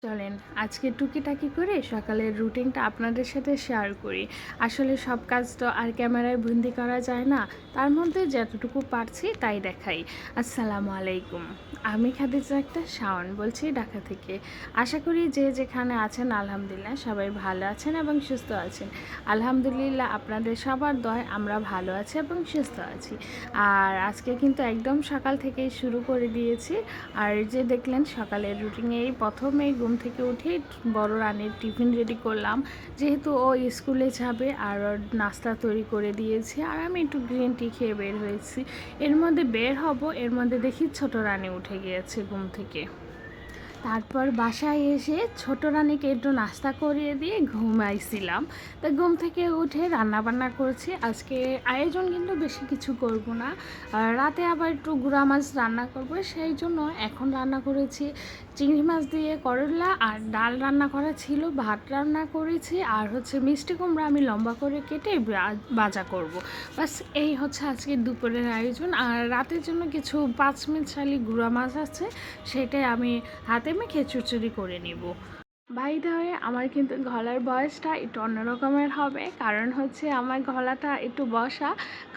চলেন আজকে টুকিটাকি করে সকালের রুটিনটা আপনাদের সাথে শেয়ার করি। আসলে সব কাজ তো আর ক্যামেরায় বন্দি করা যায় না, তার মধ্যে যতটুকু পারছি তাই দেখাই। আসসালামু আলাইকুম, আমি খাদিজা একটা শাওন বলছি ঢাকা থেকে। আশা করি যে যেখানে আছেন আলহামদুলিল্লাহ সবাই ভালো আছেন এবং সুস্থ আছেন। আলহামদুলিল্লাহ আপনাদের সবার দয় আমরা ভালো আছি এবং সুস্থ আছি। আর আজকে কিন্তু একদম সকাল থেকেই শুরু করে দিয়েছি। আর যে দেখলেন সকালের রুটিনে এই প্রথমেই ঘুম থেকে উঠেই বড় রানীর টিফিন রেডি করলাম, যেহেতু ও স্কুলে যাবে। আর ওর নাস্তা তৈরি করে দিয়েছি আর আমি একটু গ্রিন টি খেয়ে বের হয়েছি। এর মধ্যে বের হব, এর মধ্যে দেখি ছোট রানী উঠে গিয়েছে ঘুম থেকে। তারপর বাসায় এসে ছোট রানীকে একটু নাস্তা করিয়ে দিয়ে ঘুমাইছিলাম। তা ঘুম থেকে উঠে রান্না বান্না করছি। আজকে আয়োজন কিন্তু বেশি কিছু করব না, রাতে আবার একটু গুঁড়া মাছ রান্না করব, সেই জন্য এখন রান্না করেছি চিংড়ি মাছ দিয়ে করলা, আর ডাল রান্না করা ছিল, ভাত রান্না করেছি, আর হচ্ছে মিষ্টি কুমড়া আমি লম্বা করে কেটে ভাজা করব। বাস এই হচ্ছে আজকে দুপুরের আয়োজন। আর রাতের জন্য কিছু 5 মিনিট গুঁড়া মাছ আছে, সেটাই আমি হাতে মেখে চুচুরি করে নিব। বাই দ্য ওয়ে, আমার কিন্তু গলার ভয়েসটা একটু অন্য রকমের হবে, কারণ হচ্ছে আমার গলাটা একটু বসা।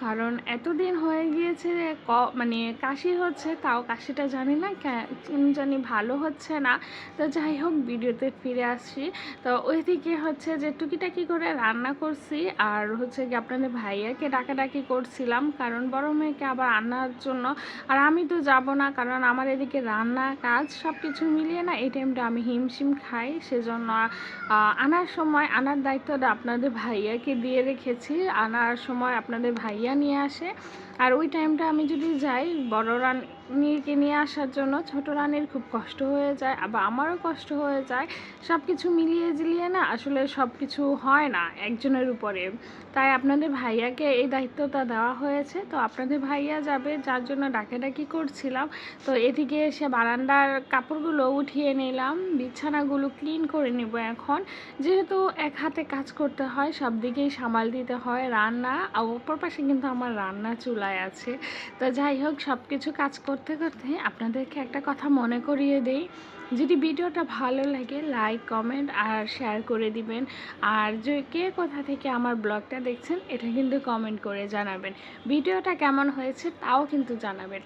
কারণ এতদিন হয়ে গিয়েছে মানে কাশি হচ্ছে, তাও কাশিটা জানি না কেন জানি ভালো হচ্ছে না। তো যাই হোক, ভিডিওতে ফিরে আসছি। তো ওইদিকে হচ্ছে যে টুকিটাকি করে রান্না করছি, আর হচ্ছে কি আপনাদের ভাইয়াকে ডাকাডাকি করছিলাম, কারণ বড় মেয়েকে আবার আনার জন্য। আর আমি তো যাব না, কারণ আমার এদিকে রান্না কাজ সব কিছু মিলিয়ে না এই টাইমটা আমি হিমশিম খাই। সেজন্য আনার সময় আনার দায়িত্বটা আপনাদের ভাইয়াকে দিয়ে রেখেছি। আনার সময় আপনাদের ভাইয়া নিয়ে আসে, আর ওই টাইমটা আমি যদি যাই বড় রানীকে নিয়ে আসার জন্য, ছোট রানীর খুব কষ্ট হয়ে যায়, আবার আমারও কষ্ট হয়ে যায়। সব কিছু মিলিয়ে জিলিয়ে না আসলে সব কিছু হয় না একজনের উপরে। তাই আপনাদের ভাইয়াকে এই দায়িত্বটা দেওয়া হয়েছে। তো আপনাদের ভাইয়া যাবে, যার জন্য ডাকাডাকি করছিলাম। তো এদিকে এসে বারান্দার কাপড়গুলো উঠিয়ে নিলাম, বিছানাগুলো ক্লিন করে নেব এখন। যেহেতু এক হাতে কাজ করতে হয়, সব দিকেই সামাল দিতে হয়, রান্না আর অপর পাশে কিন্তু আমার রান্না চুলায় আছে। তো যাই হোক, সব কিছু কাজ করতে করতে আপনাদেরকে একটা কথা মনে করিয়ে দেই। যদি ভিডিওটা ভালো লাগে লাইক কমেন্ট আর শেয়ার করে দিবেন। আর যে কে কোথা থেকে আমার ব্লগটা দেখছেন এটা কিন্তু কমেন্ট করে জানাবেন। ভিডিওটা কেমন হয়েছে তাও কিন্তু জানাবেন।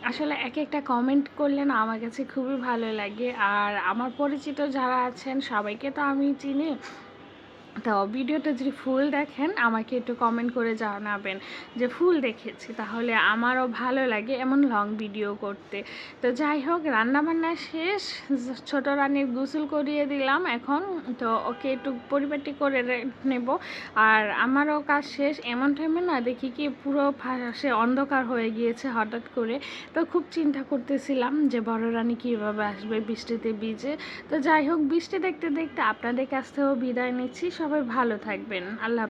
আসলে এক একটা কমেন্ট করলে না আমার কাছে খুবই ভালো লাগে। আর আমার পরিচিত যারা আছেন সবাইকে তো আমি চিনি। তো ভিডিওটা যদি ফুল দেখেন আমাকে একটু কমেন্ট করে জানাবেন যে ফুল দেখেছি, তাহলে আমারও ভালো লাগে এমন লং ভিডিও করতে। তো যাই হোক, রান্নাবান্না শেষ, ছোট রানীর গোসল করিয়ে দিলাম এখন। তো ওকে একটু পরিপাটি করে নেব। আর আমারও কাজ শেষ। এমন টাইমে না দেখি কি পুরো সে অন্ধকার হয়ে গিয়েছে হঠাৎ করে। তো খুব চিন্তা করতেছিলাম যে বড় রানী কীভাবে আসবে বৃষ্টিতে ভিজে। তো যাই হোক, বৃষ্টি দেখতে দেখতে আপনাদের কাছ থেকেও বিদায় নিচ্ছি। সবাই ভালো থাকবেন। আল্লাহ।